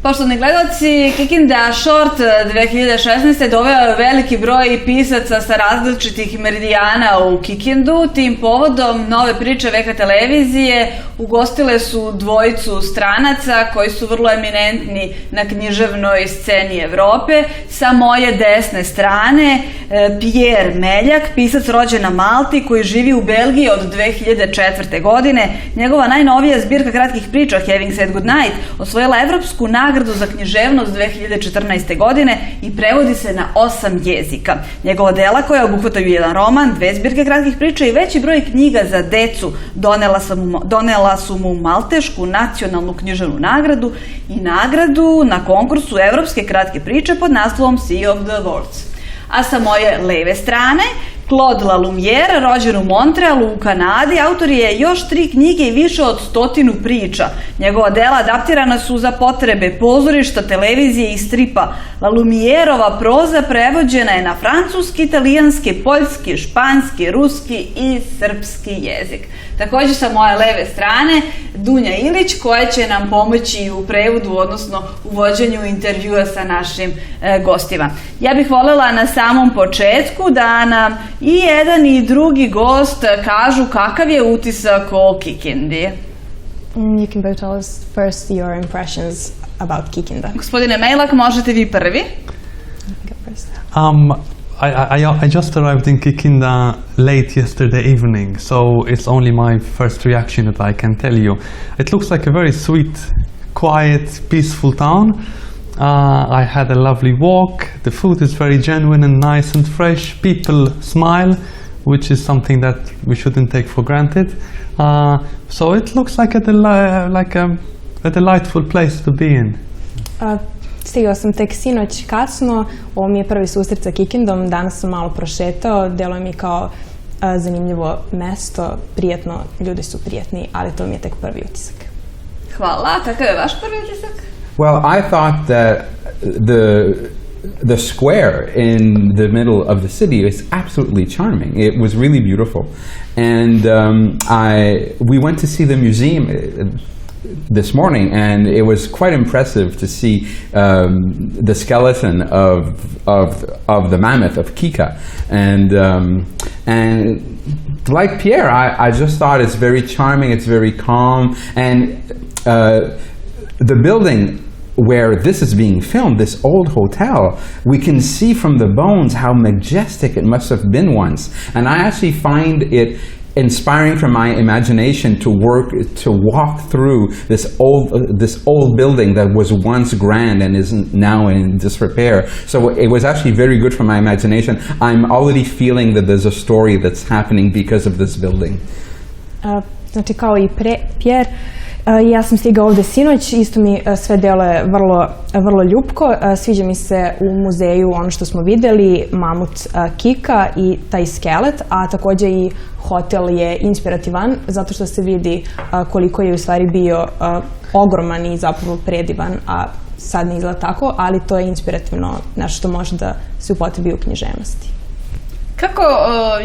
Poštovani gledaoci, Kikinda Short 2016. doveo je veliki broj pisaca sa različitih meridijana u Kikindu. Tim povodom Nove priče VK televizije ugostile su dvojicu stranaca koji su vrlo eminentni na književnoj sceni Evrope. Sa moje desne strane Pjer Meljak, pisac rođen na Malti koji živi u Belgiji od 2004. godine. Njegova najnovija zbirka kratkih priča Having Said Goodnight osvojila evropsku nagradu za književnost 2014. godine i prevodi se na 8 jezika. Njegova dela koja obuhvataju jedan roman, 2 zbirke kratkih priča i veći broj knjiga za decu donela su mu Maltešku nacionalnu književnu nagradu i nagradu na konkursu evropske kratke priče pod naslovom Sea of the Worlds. A sa moje leve strane, Klod Lalumijer, rođen u Montrealu u Kanadi, autor je još 3 knjige i više od 100 priča. Njegova dela adaptirana su za potrebe pozorišta, televizije i stripa. Lalumijerova proza prevođena je na francuski, italijanski, poljski, španski, ruski i srpski jezik. Također sa moje leve strane, Dunja Ilić, koja će nam pomoći u prevodu, odnosno u vođenju intervjua sa našim gostima. Ja bih voljela na samom početku da nam i jedan i drugi gost kažu kakav je utisak o Kikindi. You can both tell us first your impressions about Kikinda. Gospodine Meljak, možete vi prvi. I just arrived in Kikinda late yesterday evening, so it's only my first reaction that I can tell you. It looks like a very sweet, quiet, peaceful town. I had a lovely walk. The food is very genuine and nice and fresh. People smile, which is something that we shouldn't take for granted. So it looks like a delightful place to be in. Stigao sam tek sinoć kasno, ovo mi je prvi susret sa Kikindom, danas sam malo prošetao, deluje mi kao zanimljivo mesto, prijatno, ljudi su prijatni, ali to mi je tek prvi utisak. Hvala, kakav je vaš prvi utisak? Well, I thought that the square in the middle of the city is absolutely charming. It was really beautiful, and we went to see the museum this morning, and it was quite impressive to see the skeleton of the mammoth of Kika, and like Pjer, I just thought it's very charming. It's very calm, and the building where this is being filmed, this old hotel, we can see from the bones how majestic it must have been once. And I actually find it inspiring for my imagination to walk through this old building that was once grand and is now in disrepair. So it was actually very good for my imagination. I'm already feeling that there's a story that's happening because of this building. Znači kao i Pjer, ja sam stigao ovde sinoć, isto mi sve deluje vrlo ljupko. Sviđa mi se u muzeju ono što smo videli, mamut Kika i taj skelet, a takođe i hotel je inspirativan zato što se vidi koliko je u stvari bio ogroman i zapravo predivan, a sad ne izgleda tako, ali to je inspirativno, nešto što može da se upotrebi u književnosti. Kako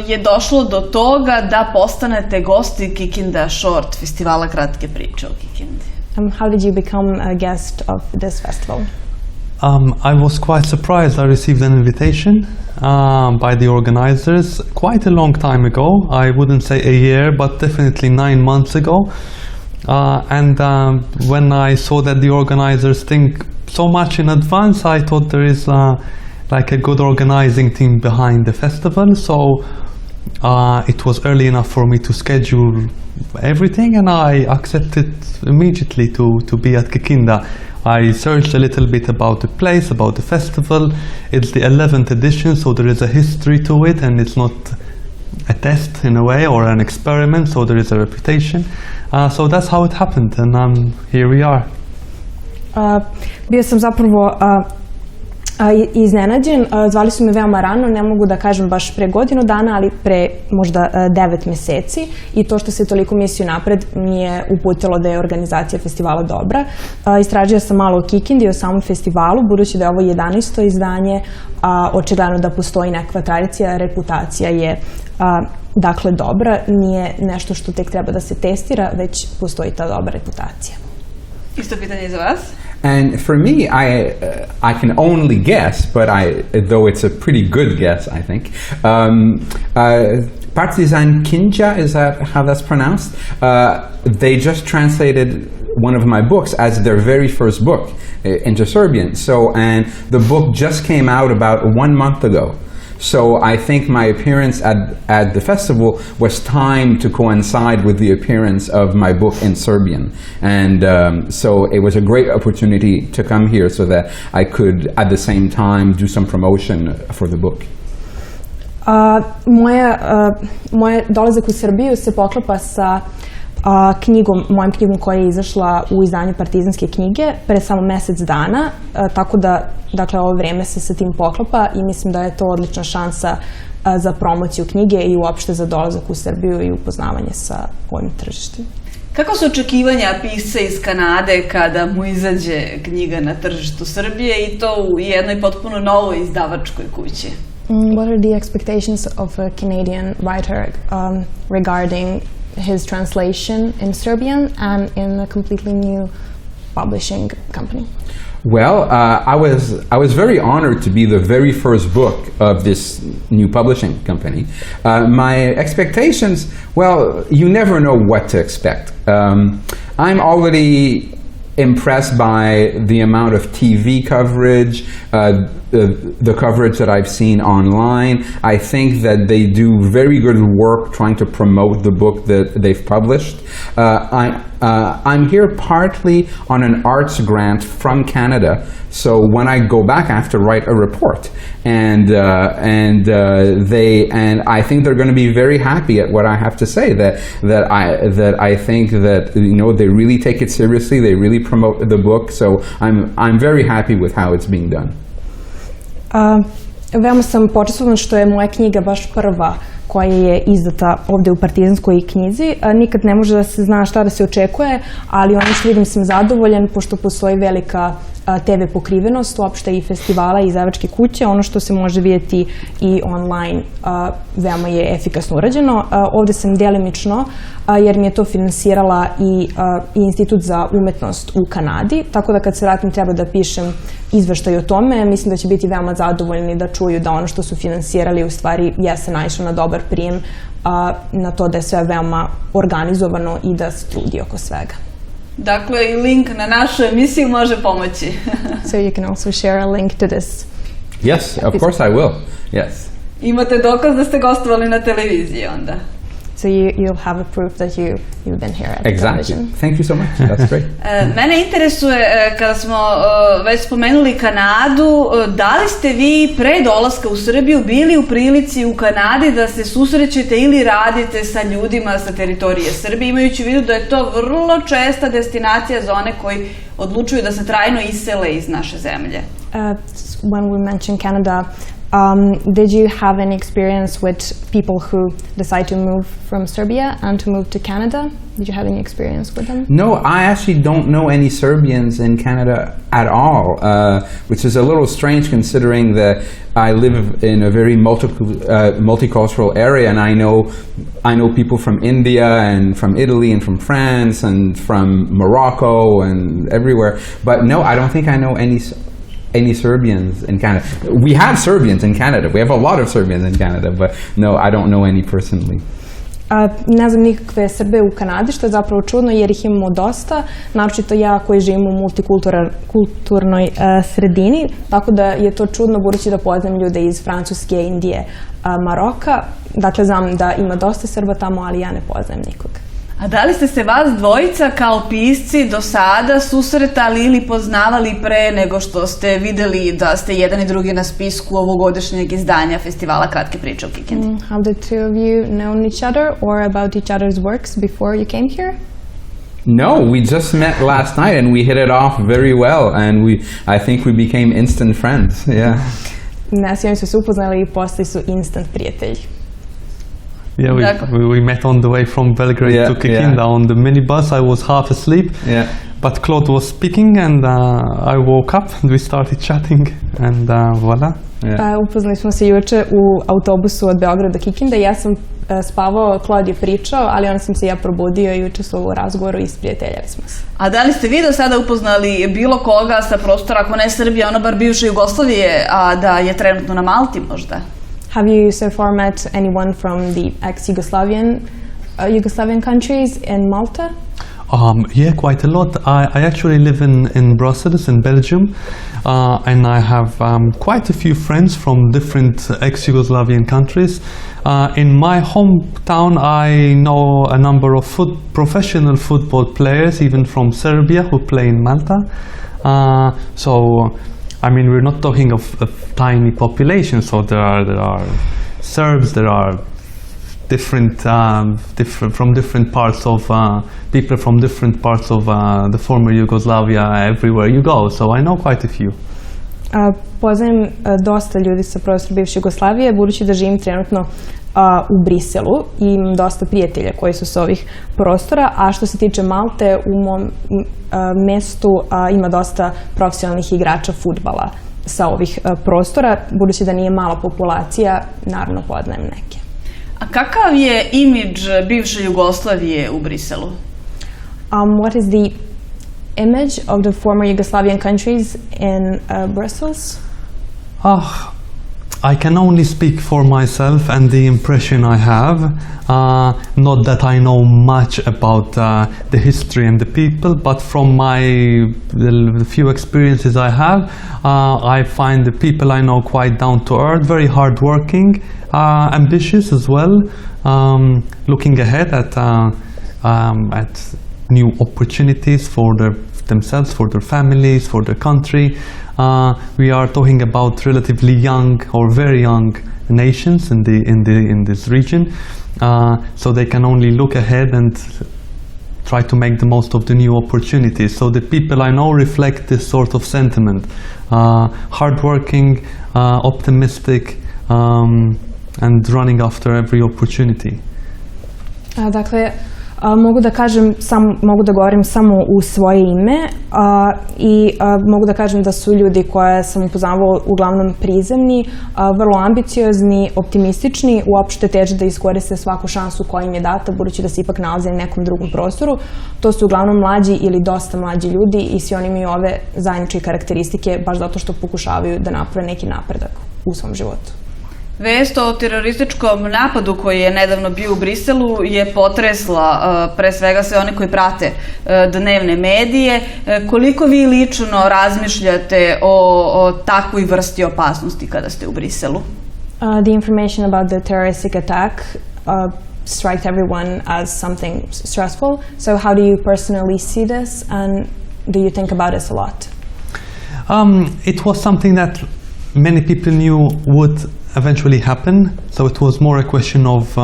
je došlo do toga da postanete gosti Kikinda Short festivala kratke priče o Kikindi? How did you become a guest of this festival? I was quite surprised. I received an invitation by the organizers quite a long time ago. I wouldn't say a year, but definitely 9 months ago. And when I saw that the organizers think so much in advance, I thought there is like a good organizing team behind the festival, so it was early enough for me to schedule everything, and I accepted immediately to be at Kikinda. I searched a little bit about the place, about the festival. It's the 11th edition, so there is a history to it, and it's not a test in a way or an experiment, so there is a reputation. So that's how it happened, and here we are. Bio sam zapravo iznenađen, zvali su me veoma rano, ne mogu da kažem baš pre godinu dana, ali pre možda 9 meseci, i to što se toliko misli napred mi je uputilo da je organizacija festivala dobra. Istražio sam malo o Kikindi i o samom festivalu, budući da je ovo 11. izdanje, očigledno da postoji nekakva tradicija, reputacija je dakle dobra, nije nešto što tek treba da se testira, već postoji ta dobra reputacija. Isto pitanje za vas? And for me, I can only guess, but though it's a pretty good guess, I think. Partizan Kinja, is that how that's pronounced? They just translated one of my books as their very first book into Serbian. And the book just came out about 1 month ago. So I think my appearance at the festival was timed to coincide with the appearance of my book in Serbian. And so it was a great opportunity to come here so that I could at the same time do some promotion for the book. Moje dolazak u Srbiju se poklapa sa mojom knjigom koja je izašla u izdanju Partizanske knjige pre samo mesec dana, tako da, dakle, ovo vreme se sa tim poklapa i mislim da je to odlična šansa za promociju knjige i uopšte za dolazak u Srbiju i upoznavanje sa ovim tržištem. Kako su očekivanja pisca iz Kanade kada mu izađe knjiga na tržištu Srbije i to u jednoj potpuno novoj izdavačkoj kući? What are the expectations of a Canadian writer regarding his translation in Serbian and in a completely new publishing company? Well, I was very honored to be the very first book of this new publishing company. My expectations, well, you never know what to expect. I'm already impressed by the amount of TV coverage, the coverage that I've seen online. I think that they do very good work trying to promote the book that they've published. I'm here partly on an arts grant from Canada, so when I go back I have to write a report, and I think they're going to be very happy at what I have to say. That I think that, you know, they really take it seriously. They really promote the book, so I'm very happy with how it's being done. Veoma sam počastvovana što je moja knjiga baš prva koja je izdata ovde u Partizanskoj knjizi. Nikad ne može da se zna šta da se očekuje, ali ono što vidim sam zadovoljan, pošto postoji velika TV pokrivenost, uopšte i festivala i izdavačke kuće. Ono što se može vidjeti i online veoma je efikasno urađeno. Ovde sam delimično, jer mi je to finansirala i Institut za umetnost u Kanadi, tako da kad se vratim treba da pišem izveštaj o tome. Mislim da će biti veoma zadovoljni da čuju da ono što su finansirali u stvari jeste naišlo na dobar prijem, na to da je sve veoma organizovano i da se trudi oko svega. Dakle, i link na našu emisiju može pomoći. So you can also share a link to this. Yes, of course I will. Yes. Imate dokaz da ste gostovali na televiziji onda? So you'll have a proof that you've been here at the television. Thank you so much. That's great. Mene interesuje, kada smo već spomenuli Kanadu, da li ste vi pre dolaska u Srbiju bili u prilici u Kanadi da se susrećete ili radite sa ljudima sa teritorije Srbije, imajući u vidu da je to vrlo česta destinacija za one koji odlučuju da se trajno isele iz naše zemlje? When we mention Canada, did you have any experience with people who decide to move from Serbia and to move to Canada? Did you have any experience with them? No, I actually don't know any Serbians in Canada at all, which is a little strange considering that I live in a very multicultural area, and I know people from India and from Italy and from France and from Morocco and everywhere. But no, I don't think I know any Serbians in Canada. We have Serbians in Canada. We have a lot of Serbians in Canada, but no, I don't know any personally. Ne znam nikakve Srbe u Kanadi, što je zapravo čudno jer ih imamo dosta, naročito ja koji živim u multikulturnoj sredini, tako da je to čudno budući da poznam ljude iz Francuske, Indije, Maroka. Dakle, znam da ima dosta Srba tamo, ali ja ne poznam nikoga. A da li ste se vas dvojica kao pisci do sada susretali ili poznavali pre nego što ste videli da ste jedan i drugi na spisku ovogodišnjeg izdanja festivala Kratke priče u Kikindi? Have the two of you known each other or about each other's works before you came here? No, we just met last night and we hit it off very well, and I think we became instant friends. Yeah. Nas i oni su se upoznali i postali su instant prijatelji. Yeah, we met on the way from Belgrade to Kikinda on the minibus. I was half asleep, but Klod was speaking, and I woke up and we started chatting, and voila. Yeah. Upoznali smo se juče u autobusu od Beograda do Kikinde. Ja sam spavao, Klod je pričao, ali onda sam se ja probudio i učestvovao u razgovoru i sprijateljali smo se. A da li ste vi do sada upoznali bilo koga sa prostora, ako ne Srbije, ono bar bivše Jugoslavije, a da je trenutno na Malti možda? Have you so far met anyone from the ex-Yugoslavian countries in Malta? Yeah, quite a lot. I actually live in Brussels, in Belgium, and I have quite a few friends from different ex-Yugoslavian countries. In my hometown, I know a number of professional football players, even from Serbia, who play in Malta. So, I mean, we're not talking of a tiny population. So there are Serbs, there are different from different parts of people from different parts of the former Yugoslavia everywhere you go. So I know quite a few. Poznajem dosta ljudi sa prostora bivše Jugoslavije, budući da živim trenutno u Briselu i imam dosta prijatelja koji su sa ovih prostora, a što se tiče Malte, u mom mestu ima dosta profesionalnih igrača fudbala sa ovih prostora, budući da nije mala populacija, naravno poznajem neke. A kakav je imidž bivše Jugoslavije u Briselu? What is the image of the former Yugoslavian countries in Brussels? I can only speak for myself and the impression I have. Not that I know much about the history and the people, but from the few experiences I have, I find the people I know quite down to earth, very hardworking, ambitious as well, looking ahead at new opportunities for themselves, for their families, for their country. We are talking about relatively young or very young nations in this region, so they can only look ahead and try to make the most of the new opportunities. So the people I know reflect this sort of sentiment: hardworking, optimistic, and running after every opportunity. Dakle, mogu da govorim samo u svoje ime i mogu da kažem da su ljudi koje sam upoznavao uglavnom prizemni, vrlo ambiciozni, optimistični, uopšte teže da iskoriste svaku šansu koja im je data, budući da se ipak nalaze na nekom drugom prostoru. To su uglavnom mlađi ili dosta mlađi ljudi i svi oni imaju ove zajedničke karakteristike baš zato što pokušavaju da naprave neki napredak u svom životu. Vest o terorističkom napadu koji je nedavno bio u Briselu je potresla pre svega sve one koji prate dnevne medije. Koliko vi lično razmišljate o takvoj vrsti opasnosti kada ste u Briselu? The information about the terroristic attack strikes everyone as something stressful. So how do you personally see this, and do you think about this a lot? It was something that many people knew would eventually happen, so it was more a question of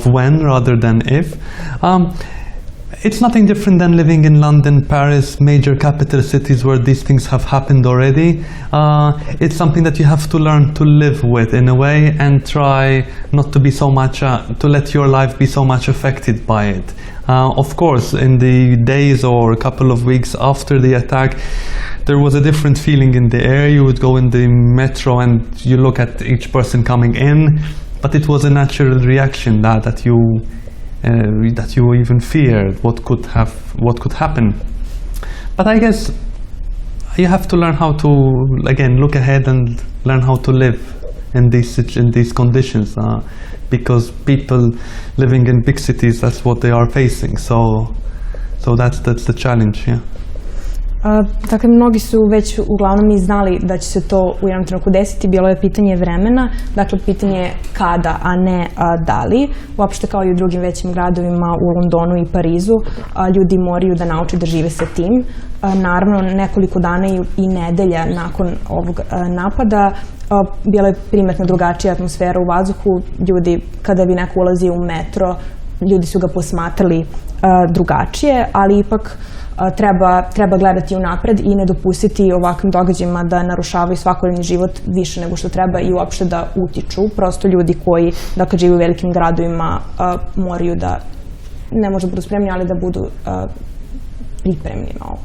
when rather than if. It's nothing different than living in London, Paris, major capital cities where these things have happened already. It's something that you have to learn to live with in a way and try not to be so much, to let your life be so much affected by it. Of course, in the days or a couple of weeks after the attack, there was a different feeling in the air. You would go in the metro and you look at each person coming in, but it was a natural reaction that you even feared what could happen. But I guess you have to learn how to again look ahead and learn how to live in these conditions, because people living in big cities, that's what they are facing. So that's the challenge. Yeah. Dakle, mnogi su već uglavnom i znali da će se to u jednom trenutku desiti, bilo je pitanje vremena, dakle pitanje kada, a ne da li. Uopšte kao i u drugim većim gradovima u Londonu i Parizu, ljudi moraju da nauče da žive sa tim. Naravno, nekoliko dana i nedelja nakon ovog napada bila je primetno drugačija atmosfera u vazduhu. Ljudi, kada bi neko ulazio u metro, ljudi su ga posmatrali drugačije, ali ipak treba gledati unapred i ne dopustiti ovakvim događajima da narušavaju svakodnevni život više nego što treba i uopšte da utiču. Prosto ljudi koji, dakle, žive u velikim gradovima moraju da, ne možda budu spremni, ali da budu pripremni na ovo.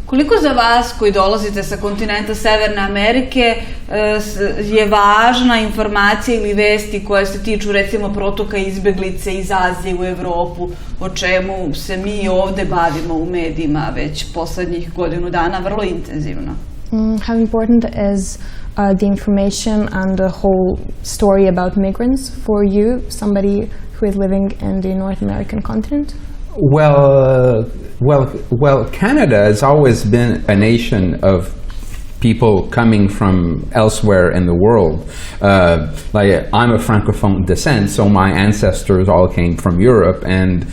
Koliko za vas koji dolazite sa kontinenta Severne Amerike je važna informacija ili vesti koje se tiču recimo protoka izbeglice iz Azije u Evropu, o čemu se mi ovde bavimo u medijima već poslednjih godinu dana vrlo intenzivno? How important is the information and the whole story about migrants for you, somebody who is living in the North American continent? Well, Canada has always been a nation of people coming from elsewhere in the world. Like I'm of Francophone descent, so my ancestors all came from Europe, and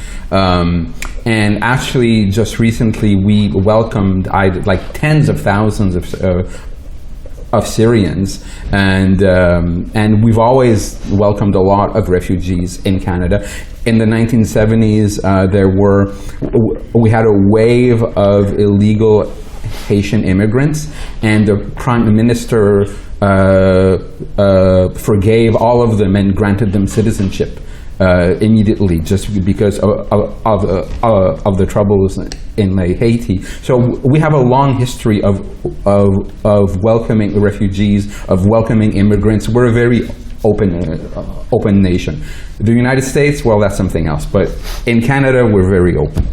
actually just recently we welcomed like tens of thousands of Syrians, and we've always welcomed a lot of refugees in Canada. In the 1970s, we had a wave of illegal Haitian immigrants, and the Prime Minister forgave all of them and granted them citizenship immediately, just because of the troubles in Haiti. So we have a long history of welcoming refugees, of welcoming immigrants. We're a very open nation. The United States, well, that's something else. But in Canada, we're very open.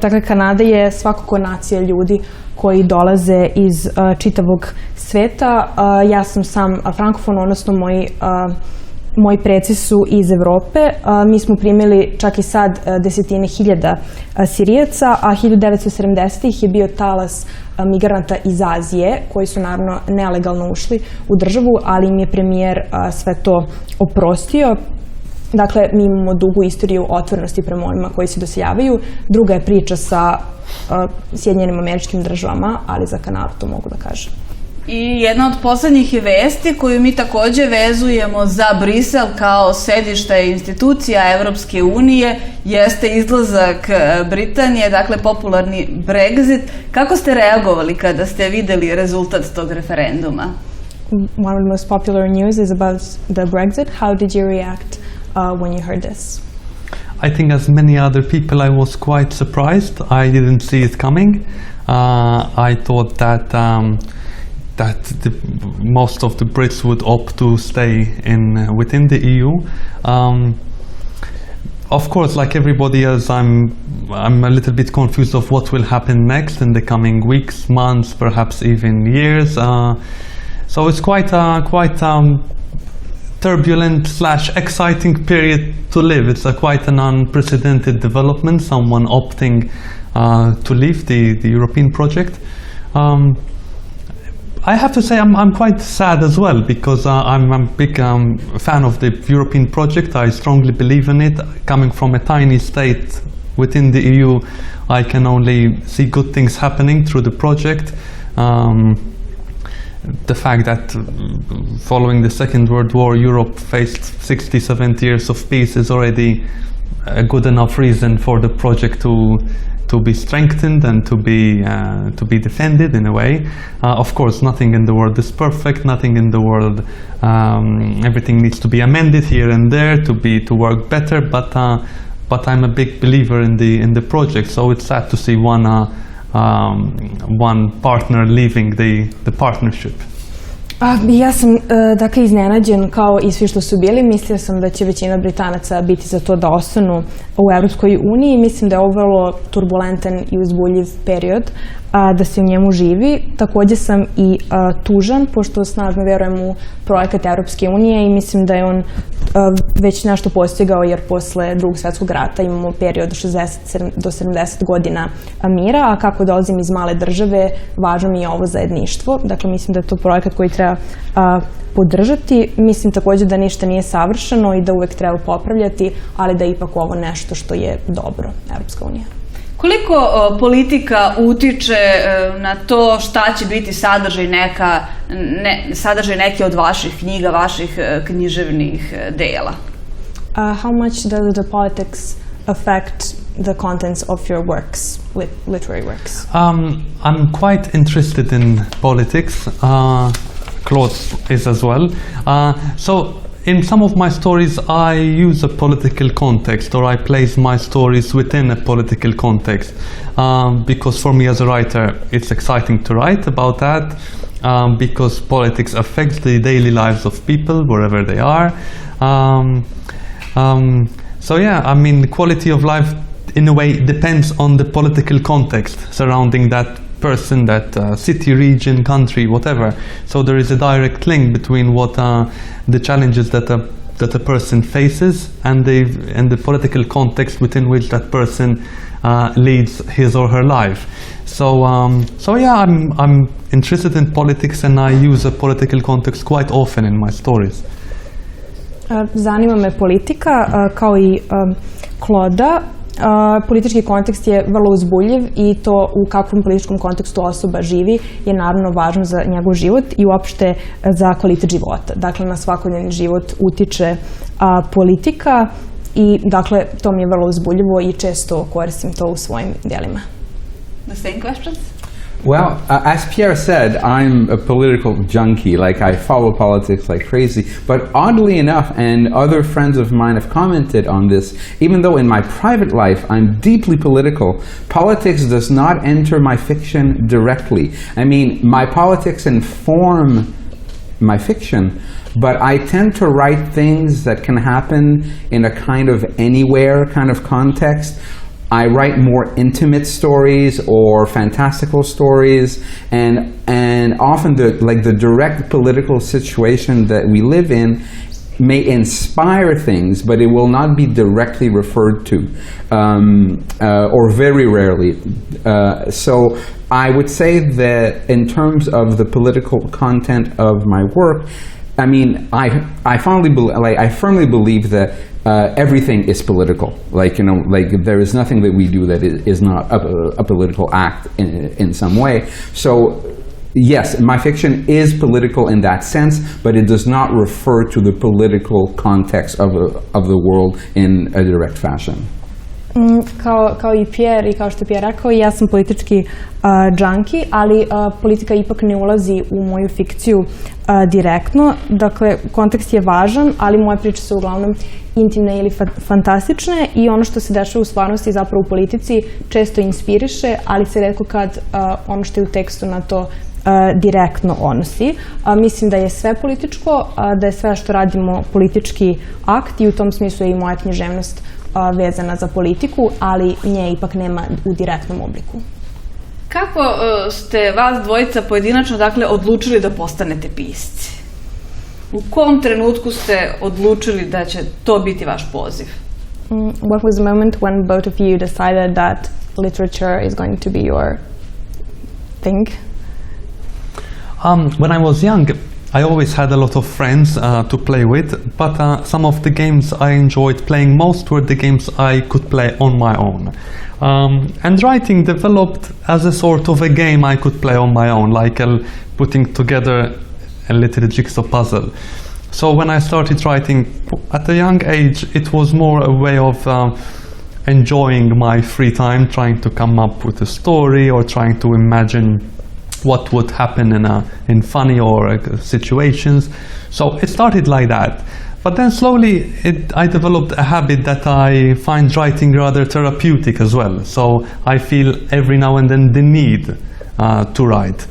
Dakle, Kanada je svakako nacija ljudi koji dolaze iz čitavog sveta. Ja sam sam frankofon, odnosno moji preci su iz Evrope. Mi smo primili čak i sad desetine hiljada Sirijaca, a 1970-ih je bio talas migranata iz Azije, koji su naravno nelegalno ušli u državu, ali im je premijer sve to oprostio. Dakle, mi imamo dugu istoriju otvorenosti prema onima koji se doseljavaju. Druga je priča sa Sjedinjenim Američkim Državama, ali za Kanadu to mogu da kažem. I jedna od poslednjih vesti koju mi takođe vezujemo za Brisel kao sedište institucija Evropske unije jeste izlazak Britanije, dakle popularni Brexit. Kako ste reagovali kada ste videli rezultat tog referenduma? One of the most popular news is about the Brexit. How did you react when you heard this? I think as many other people I was quite surprised. I didn't see it coming. I thought that most of the Brits would opt to stay within the EU. Of course, like everybody else, I'm a little bit confused of what will happen next in the coming weeks, months, perhaps even years. So it's quite turbulent / exciting period to live. It's quite an unprecedented development. Someone opting to leave the European project. I have to say I'm quite sad as well, because I'm a big fan of the European project. I strongly believe in it. Coming from a tiny state within the EU, I can only see good things happening through the project. The fact that following the Second World War, Europe faced 60, 70 years of peace is already a good enough reason for the project to be strengthened and to be defended in a way. Of course, nothing in the world is perfect. Nothing in the world, everything needs to be amended here and there to work better. But I'm a big believer in the project. So it's sad to see one partner leaving the partnership. Ja sam dakle iznenađen kao i svi što su bili. Mislio sam da će većina Britanaca biti za to da ostanu u Evropskoj uniji. Mislim da je ovo vrlo turbulentan i uzbudljiv period, da se u njemu živi. Takođe sam i tužan, pošto snažno verujem u projekat Evropske unije i mislim da je on već nešto postigao, jer posle Drugog svjetskog rata imamo period od 60 do 70 godina mira, a kako dolazim iz male države, važno mi je ovo zajedništvo. Dakle, mislim da je to projekat koji treba podržati. Mislim takođe da ništa nije savršeno i da uvek treba popravljati, ali da je ipak ovo nešto što je dobro, Evropska unija. Koliko politika utiče na to šta će biti sadržaj neke od vaših knjiga, vaših književnih dela? How much does the politics affect the contents of your works, literary works? I'm quite interested in politics. Klod is as well. So in some of my stories I use a political context, or I place my stories within a political context, because for me as a writer it's exciting to write about that, because politics affects the daily lives of people wherever they are. So yeah, I mean, the quality of life in a way depends on the political context surrounding that person, that city, region, country, whatever. So there is a direct link between what the challenges that a person faces and the political context within which that person leads his or her life. So yeah, I'm interested in politics, and I use a political context quite often in my stories. Zanima me politika, kao i Kloda. Politički kontekst je vrlo uzbudljiv i to u kakvom političkom kontekstu osoba živi je naravno važno za njegov život i uopšte za kvalitet života. Dakle, na svakodnevni život utiče politika i dakle, to mi je vrlo uzbudljivo i često koristim to u svojim djelima. The same questions? Well, as Pjer said, I'm a political junkie. Like, I follow politics like crazy. But oddly enough, and other friends of mine have commented on this, even though in my private life I'm deeply political, politics does not enter my fiction directly. I mean, my politics inform my fiction, but I tend to write things that can happen in a kind of anywhere kind of context. I write more intimate stories or fantastical stories, and often the direct political situation that we live in may inspire things, but it will not be directly referred to, or very rarely. So I would say that in terms of the political content of my work, I mean, I firmly believe that everything is political. Like, you know, like there is nothing that we do that is not a political act in some way. So yes, my fiction is political in that sense, but it does not refer to the political context of the world in a direct fashion. Kao i Pjer i kao što je Pjer rekao, ja sam politički junkie, ali politika ipak ne ulazi u moju fikciju direktno. Dakle, kontekst je važan, ali moje priče su uglavnom intimne ili fantastične i ono što se dešava u stvarnosti zapravo u politici često inspiriše, ali se retko kad ono što je u tekstu na to direktno odnosi. Mislim da je sve političko, da je sve što radimo politički akt i u tom smislu je i moja književnost vezana za politiku, ali nje ipak nema u direktnom obliku. Kako ste vas dvojica pojedinačno odlučili da postanete pisci? U kom trenutku ste odlučili da će to biti vaš poziv? What was the moment when both of you decided that literature is going to be your thing? When I was young, I always had a lot of friends to play with, but some of the games I enjoyed playing most were the games I could play on my own. And writing developed as a sort of a game I could play on my own, like putting together a little jigsaw puzzle. So when I started writing at a young age, it was more a way of enjoying my free time, trying to come up with a story or trying to imagine what would happen in funny or situations. So it started like that. But then slowly I developed a habit that I find writing rather therapeutic as well. So I feel every now and then the need to write.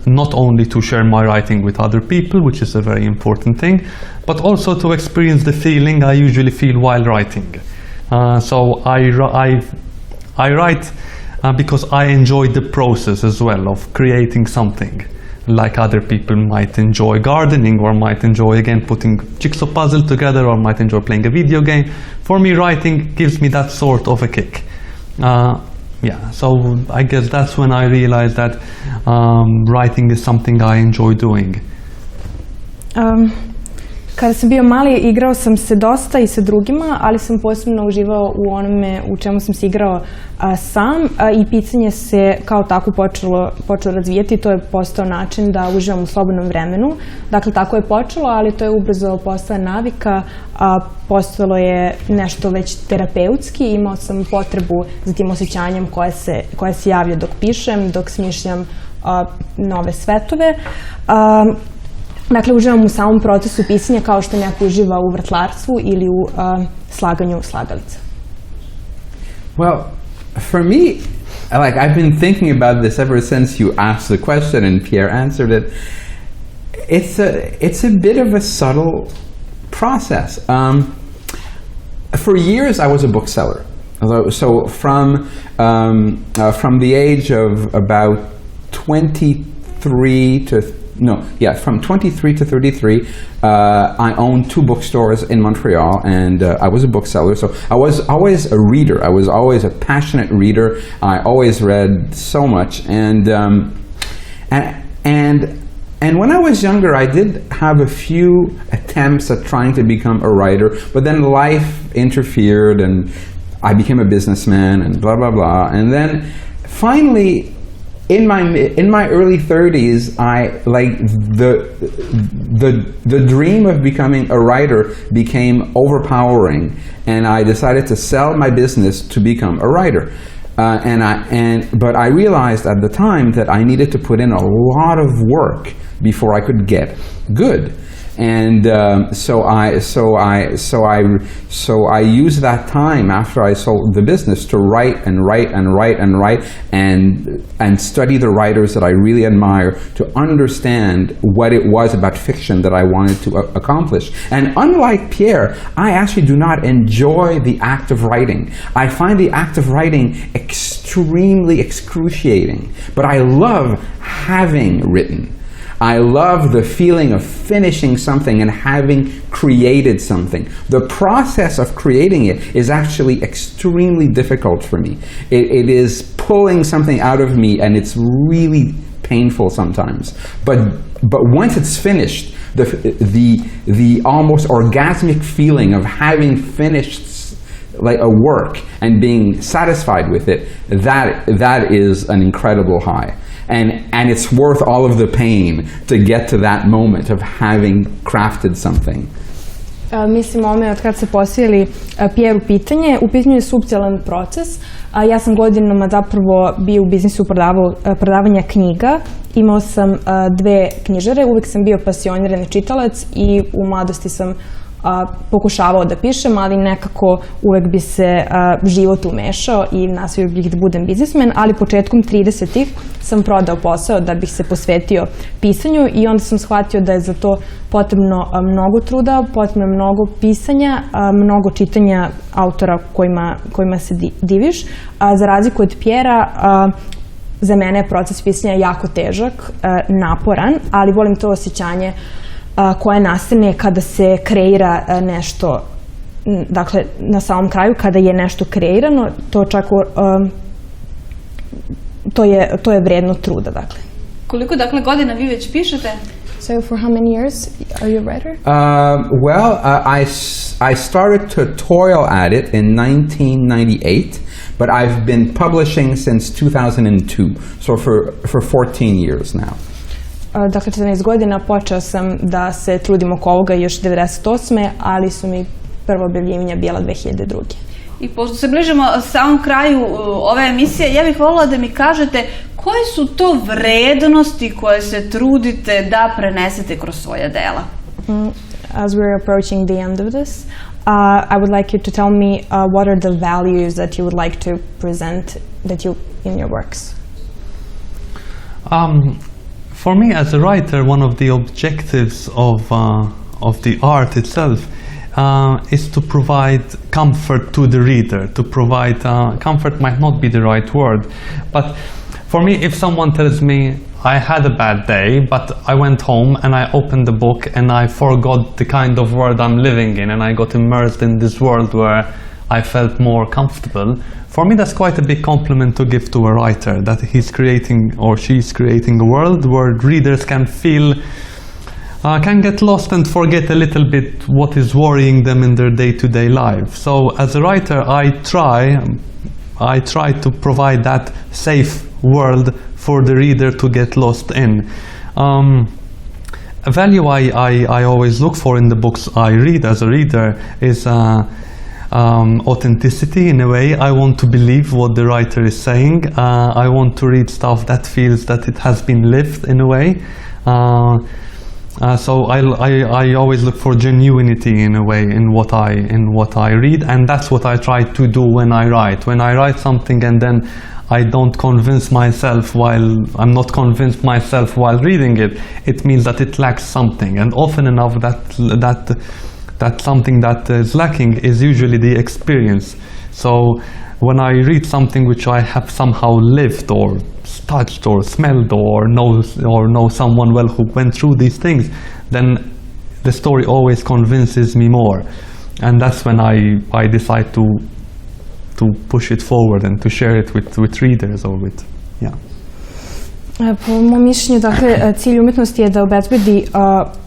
Not only to share my writing with other people, which is a very important thing, but also to experience the feeling I usually feel while writing. So I write because I enjoy the process as well of creating something. Like other people might enjoy gardening, or might enjoy again putting jigsaw puzzle together, or might enjoy playing a video game. For me, writing gives me that sort of a kick. Yeah, so I guess that's when I realized that writing is something I enjoy doing. Kada sam bio mali, igrao sam se dosta i sa drugima, ali sam posebno uživao u onome u čemu sam se igrao sam i pisanje se kao tako počelo razvijeti. To je postao način da uživam u slobodnom vremenu. Dakle, tako je počelo, ali to je ubrzo postala navika, postalo je nešto već terapeutski. Imao sam potrebu za tim osjećanjem koje se javlja dok pišem, dok smišljam nove svetove. Dakle, uživam u samom procesu pisanja kao što neko uživa u vrtlarstvu ili u slaganju slagalica. Well, for me, like I've been thinking about this ever since you asked the question and Pjer answered it. It's a bit of a subtle process. For years, I was a bookseller. So from the age of about 23 to from 23 to 33, I owned 2 bookstores in Montreal, and I was a bookseller. So I was always a reader. I was always a passionate reader. I always read so much, and when I was younger, I did have a few attempts at trying to become a writer, but then life interfered, and I became a businessman, and blah blah blah. And then finally, in my early 30s, the dream of becoming a writer became overpowering, and I decided to sell my business to become a writer. But I realized at the time that I needed to put in a lot of work before I could get good. And so I used that time after I sold the business to write and study the writers that I really admire, to understand what it was about fiction that I wanted to accomplish. And unlike Pjer, I actually do not enjoy the act of writing. I find the act of writing extremely excruciating, but I love having written. I love the feeling of finishing something and having created something. The process of creating it is actually extremely difficult for me. It is pulling something out of me, and it's really painful sometimes. But once it's finished, the almost orgasmic feeling of having finished like a work and being satisfied with it, that is an incredible high. And it's worth all of the pain to get to that moment of having crafted something. Mislim, od kad se postavili Pjeru pitanje, u pitanju je suptilan proces. Ja sam godinama zapravo bio u biznisu prodavanja knjiga. Imao sam 2 knjižare, uvijek sam bio pasionirani čitalac i u mladosti sam pokušavao da pišem, ali nekako uvek bi se život umešao i nastavio bih da budem biznismen, ali početkom 30-ih sam prodao posao da bih se posvetio pisanju i onda sam shvatio da je za to potrebno mnogo truda, potrebno mnogo pisanja, mnogo čitanja autora kojima se diviš. Za razliku od Pjera, za mene je proces pisanja jako težak, naporan, ali volim to osjećanje koje nastane kada se kreira nešto, dakle na samom kraju kada je nešto kreirano, to čak to je vredno truda, dakle. Koliko dakle godina vi već pišete? So for how many years are you a writer? I started to toil at it in 1998, but I've been publishing since 2002, so for 14 years now. Dakle, 14 godina počeo sam da se trudim oko ovoga još 98. ali su mi prvo objavljivanja bila 2002. I pošto se bližimo samom kraju ove emisije, ja bih voljela da mi kažete koje su to vrednosti koje se trudite da prenesete kroz svoja dela? As we're approaching the end of this, I would like you to tell me what are the values that you would like to present in your works? For me, as a writer, one of the objectives of the art itself is to provide comfort to the reader. To provide comfort might not be the right word, but for me, if someone tells me I had a bad day, but I went home and I opened the book and I forgot the kind of world I'm living in, and I got immersed in this world where I felt more comfortable. For me, that's quite a big compliment to give to a writer, that he's creating or she's creating a world where readers can feel, can get lost and forget a little bit what is worrying them in their day-to-day life. So as a writer, I try to provide that safe world for the reader to get lost in. A value I always look for in the books I read as a reader is authenticity. In a way, I want to believe what the writer is saying. I want to read stuff that feels that it has been lived in a way. So I always look for genuinity in a way in what I read, and that's what I try to do when I write. When I write something and then I don't convince myself I'm not convinced myself while reading it, it means that it lacks something. And often enough that something that is lacking is usually the experience. So when I read something which I have somehow lived or touched or smelled or know someone well who went through these things, then the story always convinces me more. And that's when I decide to push it forward and to share it with readers or with, yeah. Po mom mišljenju, dakle, cilj umjetnosti je da obezbedi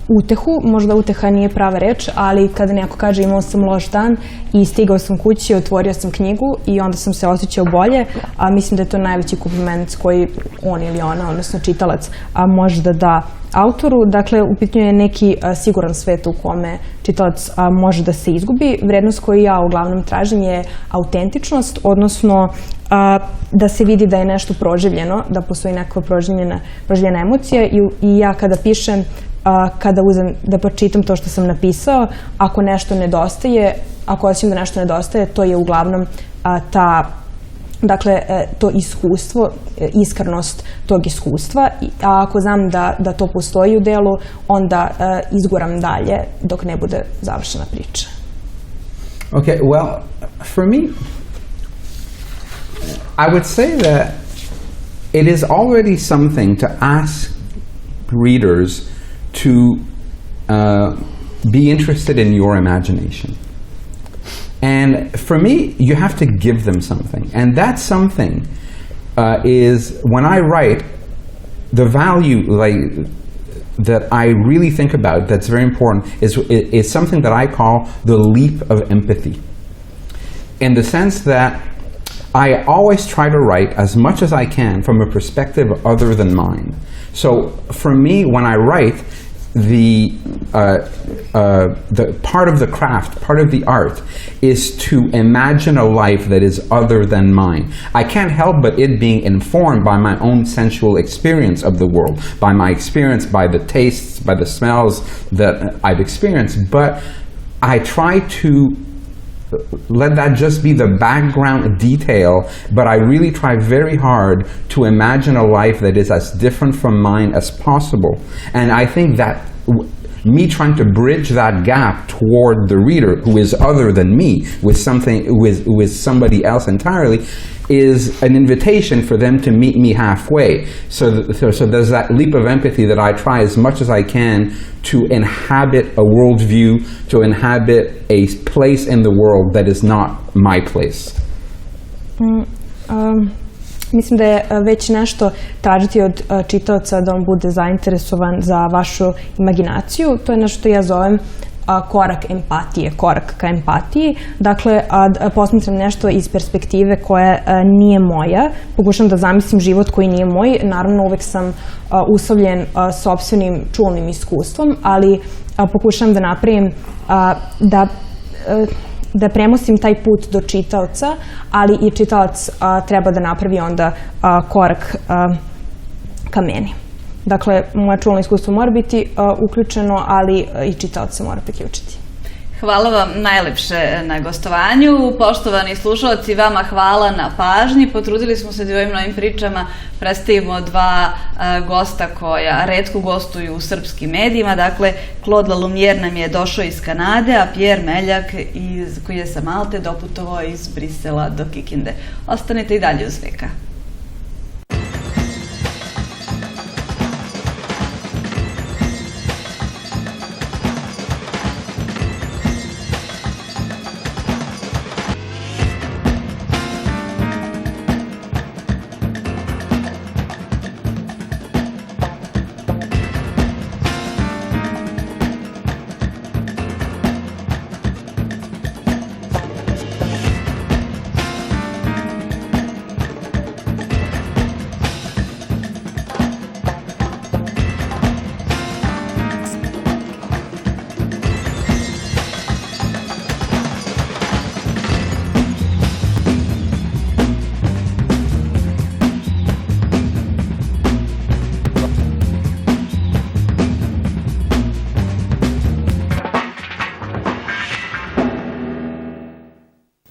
utehu, možda uteha nije prava reč, ali kada neko kaže imao sam loš dan i stigao sam kući, otvorio sam knjigu i onda sam se osjećao bolje, a mislim da je to najveći kompliment koji on ili ona, odnosno čitalac, može da da autoru. Dakle, u pitanju je neki siguran svet u kome čitalac može da se izgubi. Vrednost koju ja uglavnom tražim je autentičnost, odnosno da se vidi da je nešto proživljeno, da postoji neka proživljena emocija i ja kada pišem, kada uzem da pročitam to što sam napisao, ako nešto nedostaje, ako osjećam da nešto nedostaje, to je uglavnom to iskustvo, iskrenost tog iskustva, a ako znam da to postoji u delu, onda izguram dalje dok ne bude završena priča. Okay, well, for me, I would say that it is already something to ask readers to be interested in your imagination. And for me, you have to give them something. And that something is, when I write, the value that I really think about that's very important is something that I call the leap of empathy. In the sense that I always try to write as much as I can from a perspective other than mine. So for me, when I write, the part of the craft, part of the art, is to imagine a life that is other than mine. I can't help but it being informed by my own sensual experience of the world, by my experience, by the tastes, by the smells that I've experienced, but I try to let that just be the background detail, but I really try very hard to imagine a life that is as different from mine as possible. And I think that me trying to bridge that gap toward the reader who is other than me, with somebody else entirely, is an invitation for them to meet me halfway. So there's that leap of empathy that I try as much as I can to inhabit a worldview, to inhabit a place in the world that is not my place. Mislim da je već nešto tražiti od čitaoca da on bude zainteresovan za vašu imaginaciju. To je nešto što ja zovem korak empatije, korak ka empatiji. Dakle, posmatram nešto iz perspektive koja nije moja, pokušam da zamislim život koji nije moj. Naravno, uvek sam uslovljen sopstvenim čulnim iskustvom, ali pokušam da napravim da premostim taj put do čitaoca, ali i čitalac treba da napravi onda korak ka meni. Dakle, moje čulno iskustvo mora biti uključeno, ali i čitalac se mora priključiti. Hvala vam najlepše na gostovanju. Poštovani slušalci, vama hvala na pažnji. Potrudili smo se da u ovim novim pričama predstavimo dva gosta koja retko gostuju u srpskim medijima. Dakle, Klod Lalumijer nam je došao iz Kanade, a Pjer Meljak koji je sa Malte doputovao iz Brisela do Kikinde. Ostanite i dalje uz VK.